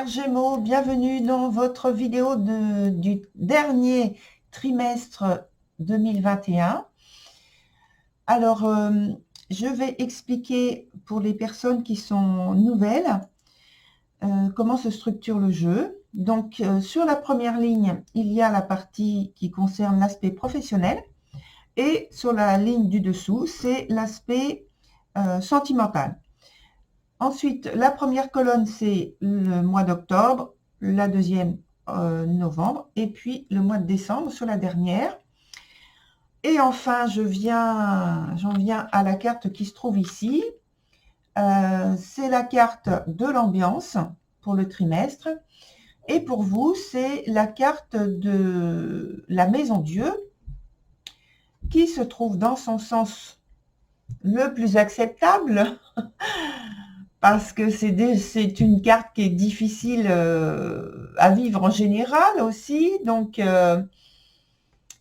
chers Gémeaux, bienvenue dans votre vidéo du dernier trimestre 2021. Alors, je vais expliquer pour les personnes qui sont nouvelles comment se structure le jeu. Donc, sur la première ligne, il y a la partie qui concerne l'aspect professionnel et sur la ligne du dessous, c'est l'aspect sentimental. Ensuite, la première colonne, c'est le mois d'octobre, la deuxième, novembre, et puis le mois de décembre sur la dernière. Et enfin, j'en viens à la carte qui se trouve ici. C'est la carte de l'ambiance pour le trimestre. Et pour vous, c'est la carte de la maison Dieu qui se trouve dans son sens le plus acceptable. Parce que c'est une carte qui est difficile à vivre en général aussi. Donc,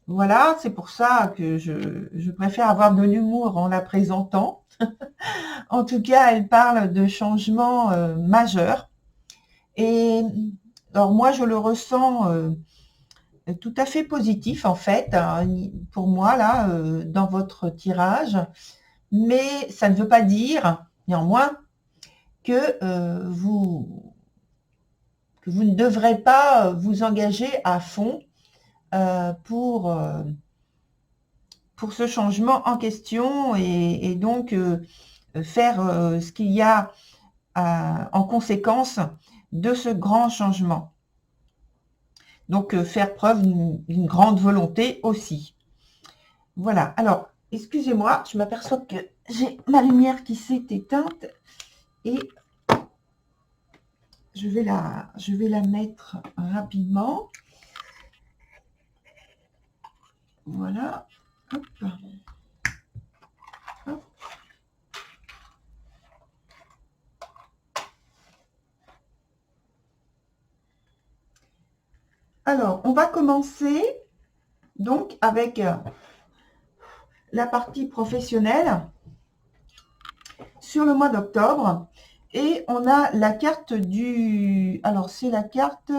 voilà, c'est pour ça que je préfère avoir de l'humour en la présentant. En tout cas, elle parle de changements majeurs. Et alors moi, je le ressens tout à fait positif, en fait, hein, pour moi, là, dans votre tirage. Mais ça ne veut pas dire, néanmoins, que vous ne devrez pas vous engager à fond pour ce changement en question et donc faire ce qu'il y a en conséquence de ce grand changement. Donc faire preuve d'une grande volonté aussi. Voilà, alors excusez-moi, je m'aperçois que j'ai ma lumière qui s'est éteinte et je vais la mettre rapidement. Voilà. Hop. Hop. Alors, on va commencer donc avec la partie professionnelle sur le mois d'octobre. Et on a la carte alors, c'est la carte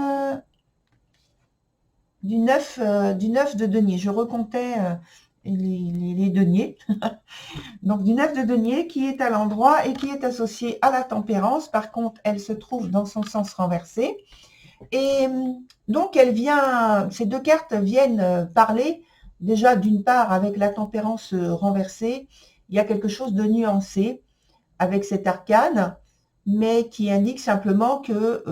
du 9 de denier. Je recomptais les deniers. Donc, du 9 de denier qui est à l'endroit et qui est associé à la tempérance. Par contre, elle se trouve dans son sens renversé. Et donc, ces deux cartes viennent parler déjà d'une part avec la tempérance renversée. Il y a quelque chose de nuancé avec cet arcane, mais qui indique simplement que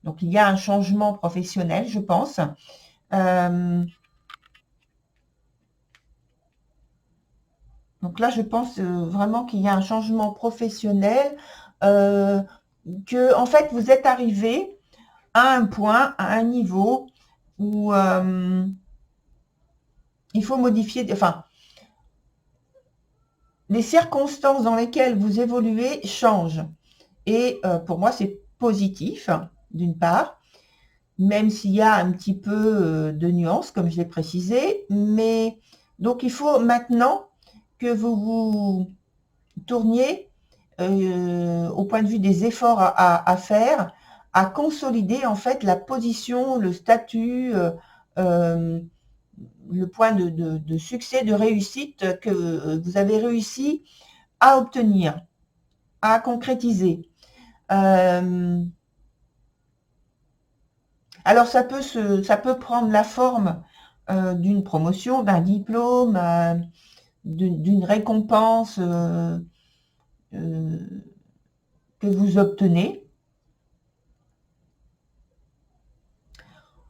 donc il y a un changement professionnel, je pense. Donc là, je pense vraiment qu'il y a un changement professionnel, que en fait vous êtes arrivé à un point, à un niveau où il faut modifier, enfin, les circonstances dans lesquelles vous évoluez changent. Et pour moi, c'est positif, d'une part, même s'il y a un petit peu de nuance, comme je l'ai précisé. Mais donc, il faut maintenant que vous vous tourniez au point de vue des efforts à faire, à consolider en fait la position, le statut, le point de succès, de réussite que vous avez réussi à obtenir, à concrétiser. Alors ça peut prendre la forme d'une promotion, d'un diplôme, d'une récompense que vous obtenez.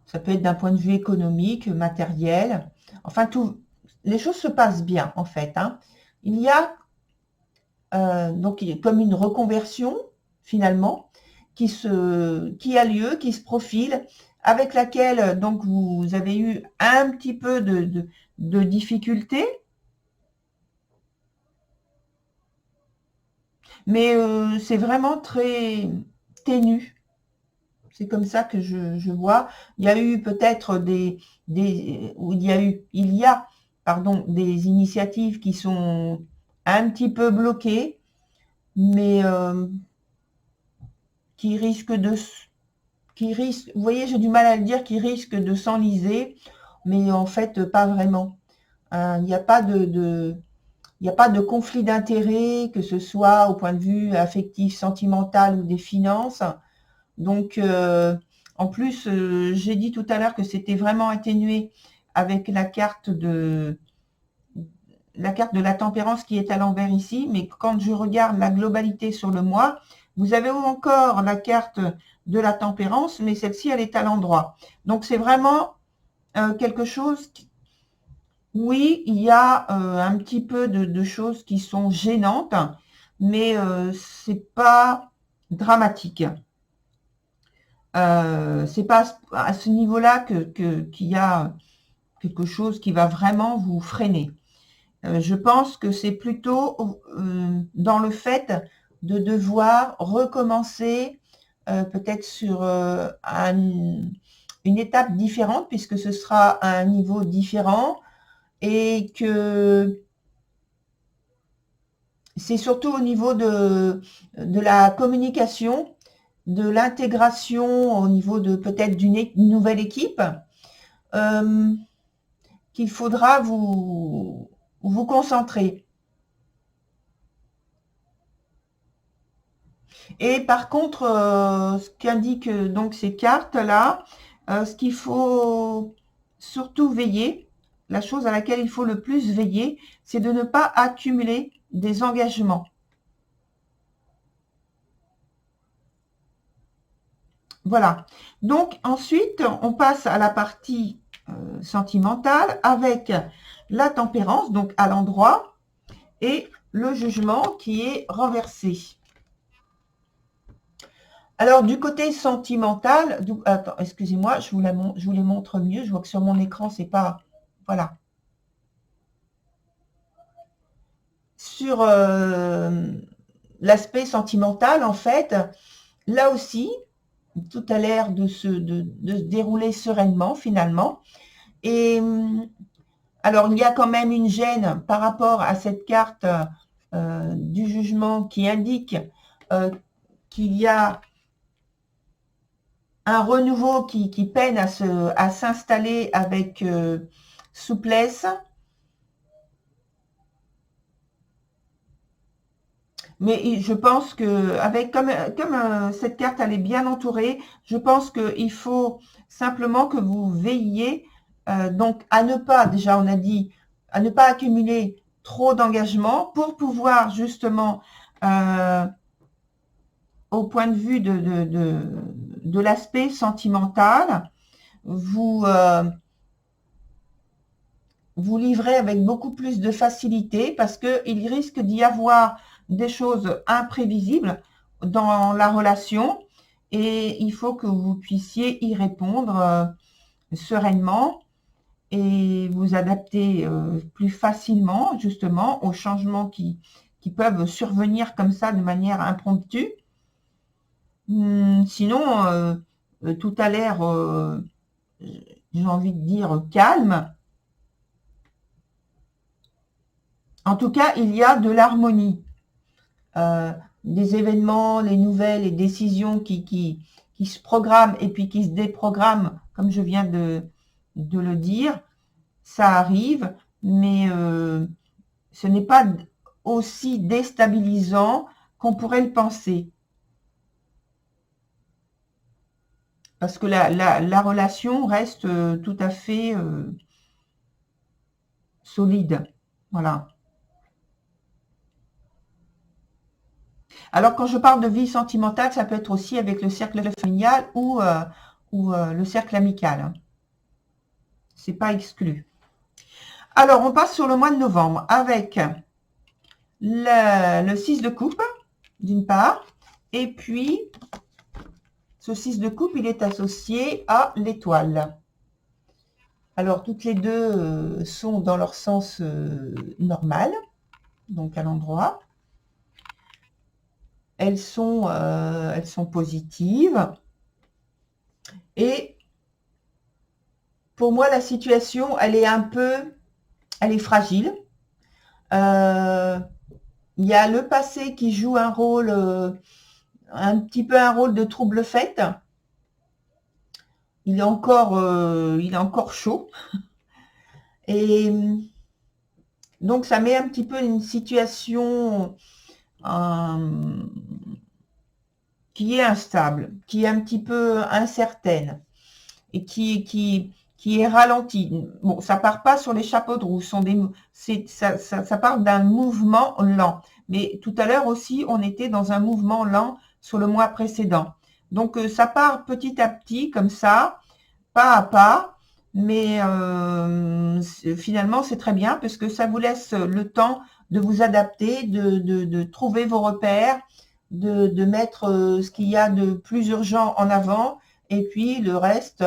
Ça peut être d'un point de vue économique, matériel. Enfin, les choses se passent bien, en fait. Hein. Il y a donc comme une reconversion, finalement, qui a lieu, qui se profile, avec laquelle donc vous avez eu un petit peu de difficultés. Mais c'est vraiment très ténu. C'est comme ça que je vois. Il y a eu peut-être il y a, pardon, des initiatives qui sont un petit peu bloquées, mais qui risquent qui risque, vous voyez, j'ai du mal à le dire, qui risque de s'enliser, mais en fait, pas vraiment. Il n'y a pas il n'y a pas de conflit d'intérêts, que ce soit au point de vue affectif, sentimental ou des finances. Donc, en plus, j'ai dit tout à l'heure que c'était vraiment atténué avec la carte de la tempérance qui est à l'envers ici, mais quand je regarde la globalité sur le mois, vous avez encore la carte de la tempérance, mais celle-ci, elle est à l'endroit. Donc, c'est vraiment quelque chose oui, il y a un petit peu de choses qui sont gênantes, mais c'est pas dramatique. C'est pas à ce niveau-là qu'il y a quelque chose qui va vraiment vous freiner. Je pense que c'est plutôt dans le fait de devoir recommencer peut-être sur une étape différente, puisque ce sera à un niveau différent et que c'est surtout au niveau de la communication, de l'intégration au niveau de peut-être d'une nouvelle équipe, qu'il faudra vous concentrer. Et par contre, ce qu'indiquent donc ces cartes-là, ce qu'il faut surtout veiller, la chose à laquelle il faut le plus veiller, c'est de ne pas accumuler des engagements. Voilà. Donc ensuite, on passe à la partie sentimentale avec la tempérance, donc à l'endroit, et le jugement qui est renversé. Alors du côté sentimental, attends, excusez-moi, je vous les montre mieux. Je vois que sur mon écran, c'est pas... Voilà. Sur l'aspect sentimental, en fait, là aussi, tout a l'air de se dérouler sereinement, finalement. Et alors, il y a quand même une gêne par rapport à cette carte du jugement qui indique qu'il y a un renouveau qui peine à s'installer avec souplesse. Mais je pense que avec comme cette carte elle est bien entourée, je pense qu'il faut simplement que vous veilliez donc à ne pas, déjà on a dit, à ne pas accumuler trop d'engagement pour pouvoir justement au point de vue de l'aspect sentimental, vous vous livrez avec beaucoup plus de facilité parce qu'il risque d'y avoir des choses imprévisibles dans la relation et il faut que vous puissiez y répondre sereinement et vous adapter plus facilement justement aux changements qui peuvent survenir comme ça de manière impromptue. Sinon, tout a l'air, j'ai envie de dire, calme. En tout cas, il y a de l'harmonie. Des événements, les nouvelles, les décisions qui se programment et puis qui se déprogramment, comme je viens de le dire, ça arrive, mais ce n'est pas aussi déstabilisant qu'on pourrait le penser. Parce que la relation reste tout à fait solide. Voilà. Alors, quand je parle de vie sentimentale, ça peut être aussi avec le cercle familial ou le cercle amical. Hein. C'est pas exclu. Alors, on passe sur le mois de novembre avec le 6 de coupe, d'une part, et puis ce 6 de coupe, il est associé à l'étoile. Alors, toutes les deux sont dans leur sens normal, donc à l'endroit. Elles sont positives. Et pour moi, la situation, elle est fragile. Il y a le passé qui joue un rôle, un petit peu un rôle de trouble-fête. il est encore chaud. Et donc, ça met un petit peu une situation qui est instable, qui est un petit peu incertaine et qui est ralentie. Bon, ça part pas sur les chapeaux de roue, ça part d'un mouvement lent. Mais tout à l'heure aussi, on était dans un mouvement lent sur le mois précédent. Donc, ça part petit à petit, comme ça, pas à pas, mais finalement, c'est très bien parce que ça vous laisse le temps de vous adapter, de trouver vos repères, de mettre ce qu'il y a de plus urgent en avant, et puis le reste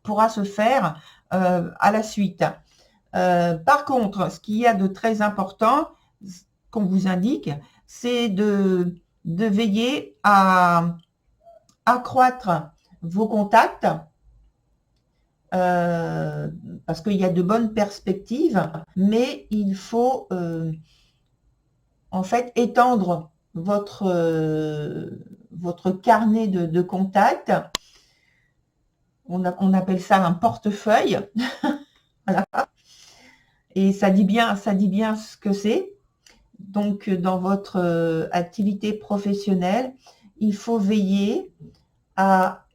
pourra se faire à la suite. Par contre, ce qu'il y a de très important, qu'on vous indique, c'est de veiller à accroître vos contacts, parce qu'il y a de bonnes perspectives, mais il faut en fait étendre votre carnet de contacts. On appelle ça un portefeuille. Voilà. Et ça dit bien ce que c'est. Donc, dans votre activité professionnelle, il faut veiller à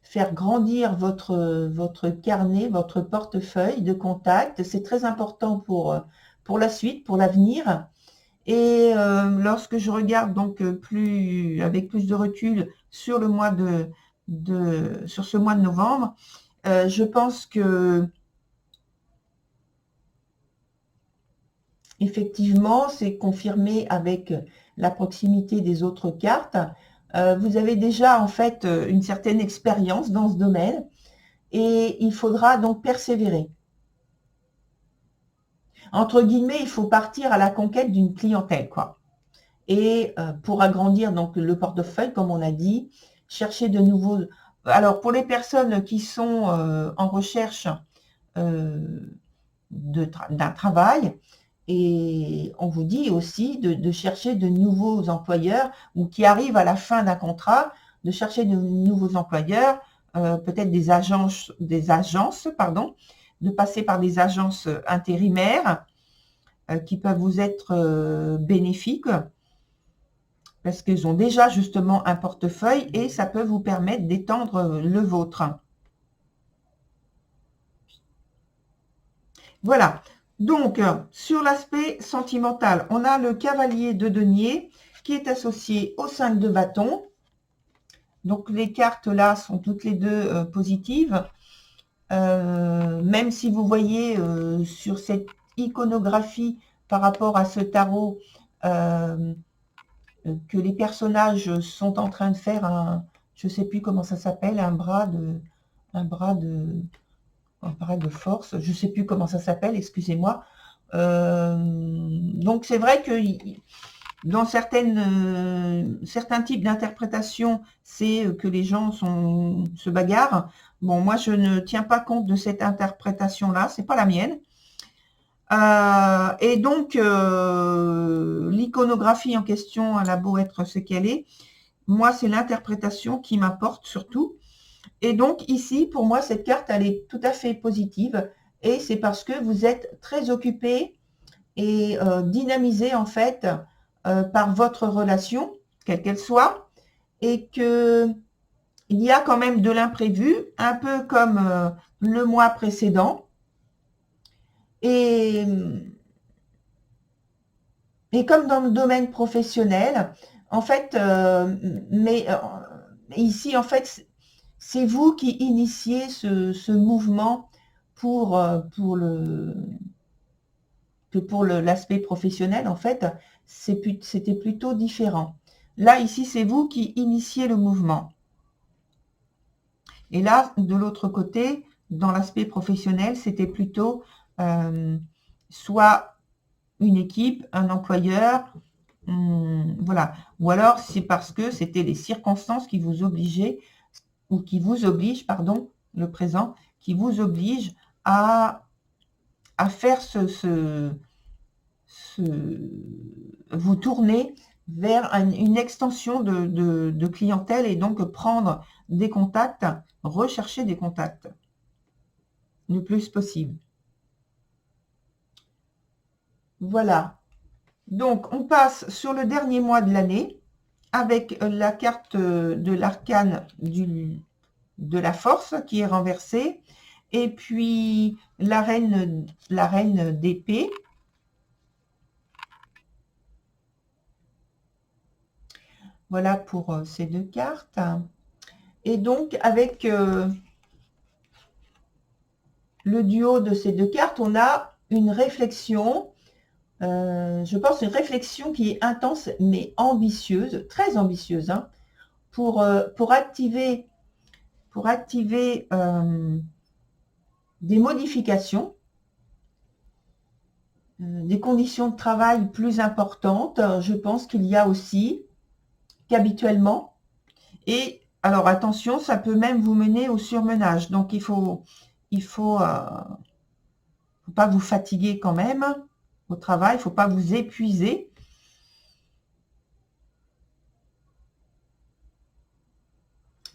faire grandir votre carnet, votre portefeuille de contacts. C'est très important pour la suite, pour l'avenir. Et lorsque je regarde donc avec plus de recul sur le mois sur ce mois de novembre, je pense que effectivement, c'est confirmé avec la proximité des autres cartes. Vous avez déjà en fait une certaine expérience dans ce domaine et il faudra donc persévérer. Entre guillemets, il faut partir à la conquête d'une clientèle, quoi. Et pour agrandir donc le portefeuille, comme on a dit, chercher de nouveaux... Alors, pour les personnes qui sont en recherche d'un travail, et on vous dit aussi de chercher de nouveaux employeurs ou qui arrivent à la fin d'un contrat, de chercher de nouveaux employeurs, peut-être des agences, pardon, de passer par des agences intérimaires qui peuvent vous être bénéfiques parce qu'ils ont déjà justement un portefeuille et ça peut vous permettre d'étendre le vôtre. Voilà. Donc, sur l'aspect sentimental, on a le cavalier de denier qui est associé au 5 de bâton. Donc, les cartes là sont toutes les deux positives. Même si vous voyez sur cette iconographie par rapport à ce tarot que les personnages sont en train de faire je ne sais plus comment ça s'appelle, un bras de force, je ne sais plus comment ça s'appelle, excusez-moi. Donc c'est vrai que dans certains types d'interprétations, c'est que les gens se bagarrent. Bon, moi je ne tiens pas compte de cette interprétation-là, c'est pas la mienne. Et donc, l'iconographie en question, elle a beau être ce qu'elle est, moi, c'est l'interprétation qui m'importe surtout. Et donc, ici, pour moi, cette carte, elle est tout à fait positive. Et c'est parce que vous êtes très occupé et dynamisé, en fait, par votre relation, quelle qu'elle soit, et que il y a quand même de l'imprévu, un peu comme le mois précédent. Et comme dans le domaine professionnel, en fait, ici, en fait, c'est vous qui initiez ce mouvement pour l'aspect professionnel, en fait, c'était plutôt différent. Là, ici, c'est vous qui initiez le mouvement. Et là, de l'autre côté, dans l'aspect professionnel, c'était plutôt soit une équipe, un employeur, voilà. Ou alors, c'est parce que c'était les circonstances qui vous obligeaient, ou qui vous obligent, pardon, le présent, qui vous obligent à faire vous tourner vers une extension de clientèle et donc prendre des contacts, rechercher des contacts le plus possible. Voilà. Donc, on passe sur le dernier mois de l'année avec la carte de l'arcane de la force qui est renversée et puis la reine d'épée. Voilà pour ces deux cartes. Et donc, avec le duo de ces deux cartes, on a une réflexion, je pense une réflexion qui est intense mais ambitieuse, très ambitieuse, hein, pour activer des modifications, des conditions de travail plus importantes. Je pense qu'il y a aussi qu'habituellement. Et alors attention, ça peut même vous mener au surmenage. Donc il faut pas vous fatiguer quand même au travail, il faut pas vous épuiser.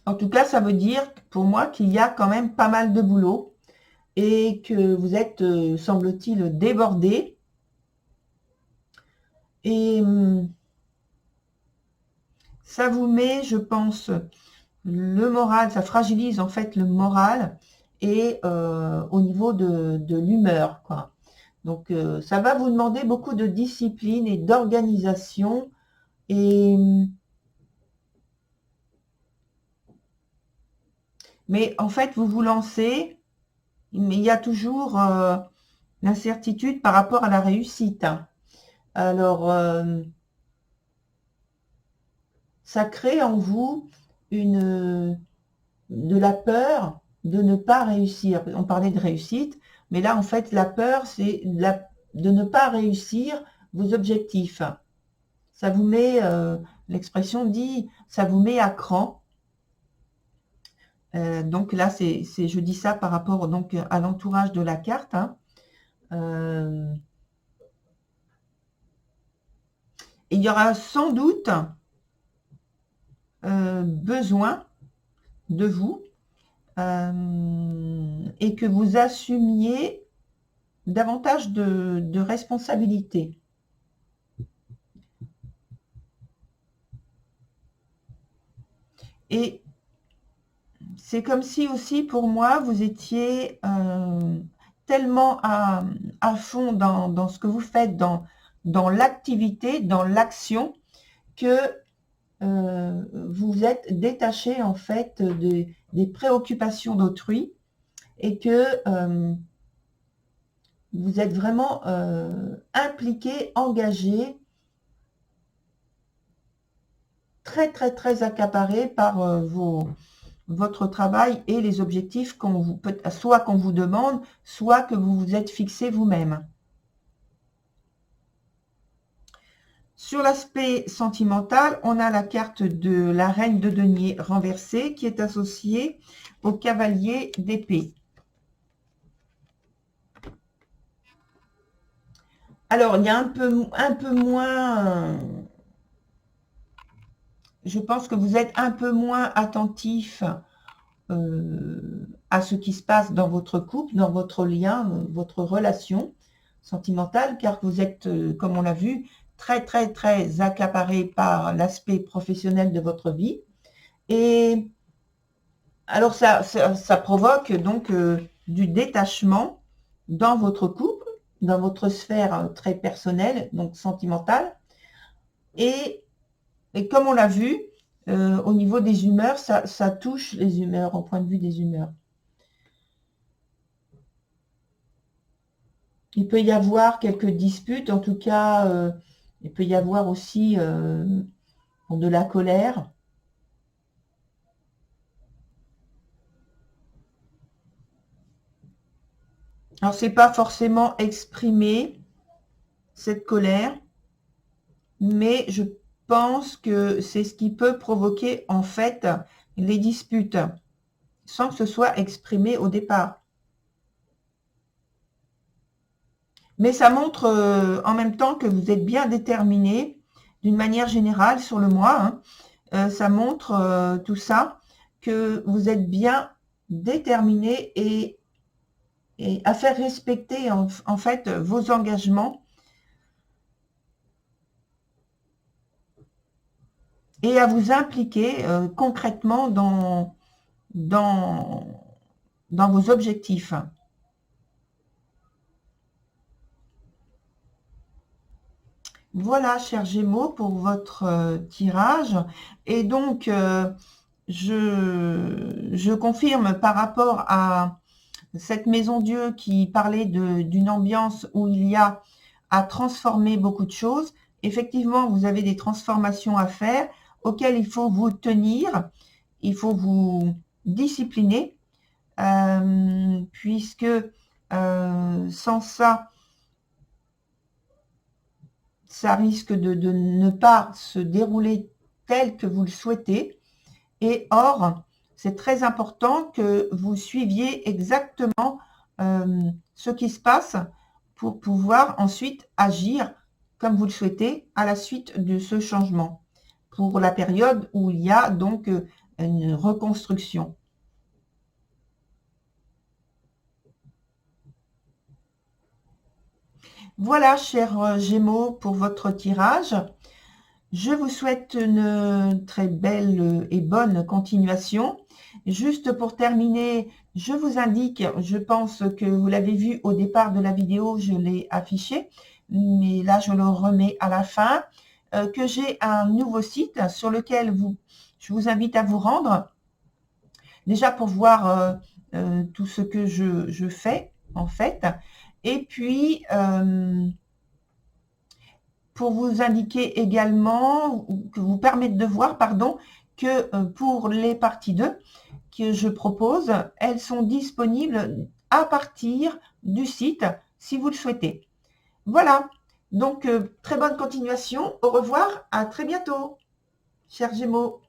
En tout cas, ça veut dire pour moi qu'il y a quand même pas mal de boulot et que vous êtes, semble-t-il, débordé. Et ça vous met, je pense, le moral, ça fragilise en fait le moral et au niveau de l'humeur, quoi. Donc, ça va vous demander beaucoup de discipline et d'organisation. Mais en fait, vous vous lancez, mais il y a toujours l'incertitude par rapport à la réussite. Alors, ça crée en vous de la peur de ne pas réussir. On parlait de réussite, mais là, en fait, la peur, c'est de ne pas réussir vos objectifs. Ça vous met, l'expression dit, ça vous met à cran. Donc là, je dis ça par rapport donc à l'entourage de la carte. Hein. Il y aura sans doute besoin de vous et que vous assumiez davantage de responsabilités. Et c'est comme si aussi pour moi, vous étiez tellement à fond dans ce que vous faites, dans l'activité, dans l'action, que vous êtes détaché en fait des préoccupations d'autrui et que vous êtes vraiment impliqué, engagé, très très très accaparé par votre travail et les objectifs soit qu'on vous demande, soit que vous vous êtes fixé vous-même. Sur l'aspect sentimental, on a la carte de la reine de denier renversée qui est associée au cavalier d'épée. Alors, il y a un peu moins... je pense que vous êtes un peu moins attentif à ce qui se passe dans votre couple, dans votre lien, votre relation sentimentale, car vous êtes, comme on l'a vu, très, très, très accaparé par l'aspect professionnel de votre vie. Et alors, ça provoque donc du détachement dans votre couple, dans votre sphère très personnelle, donc sentimentale. Et comme on l'a vu, au niveau des humeurs, ça touche les humeurs, au point de vue des humeurs. Il peut y avoir quelques disputes, en tout cas, il peut y avoir aussi de la colère. Alors, c'est pas forcément exprimé, cette colère, mais je pense que c'est ce qui peut provoquer, en fait, les disputes, sans que ce soit exprimé au départ. Mais ça montre en même temps que vous êtes bien déterminé d'une manière générale sur le mois, hein. Ça montre tout ça, que vous êtes bien déterminé et à faire respecter en fait vos engagements et à vous impliquer concrètement dans vos objectifs. Voilà, chers Gémeaux, pour votre tirage. Et donc, je confirme par rapport à cette maison Dieu qui parlait d'une ambiance où il y a à transformer beaucoup de choses. Effectivement, vous avez des transformations à faire auxquelles il faut vous tenir, il faut vous discipliner, puisque sans ça, ça risque de ne pas se dérouler tel que vous le souhaitez. Et or, c'est très important que vous suiviez exactement ce qui se passe pour pouvoir ensuite agir comme vous le souhaitez à la suite de ce changement, pour la période où il y a donc une reconstruction. Voilà, chers Gémeaux, pour votre tirage. Je vous souhaite une très belle et bonne continuation. Juste pour terminer, je vous indique, je pense que vous l'avez vu au départ de la vidéo, je l'ai affiché, mais là je le remets à la fin, que j'ai un nouveau site sur lequel je vous invite à vous rendre, déjà pour voir tout ce que je fais en fait, et puis pour vous indiquer également, que vous permettre de voir, pardon, que pour les parties 2 que je propose, elles sont disponibles à partir du site, si vous le souhaitez. Voilà, donc très bonne continuation, au revoir, à très bientôt, chers Gémeaux.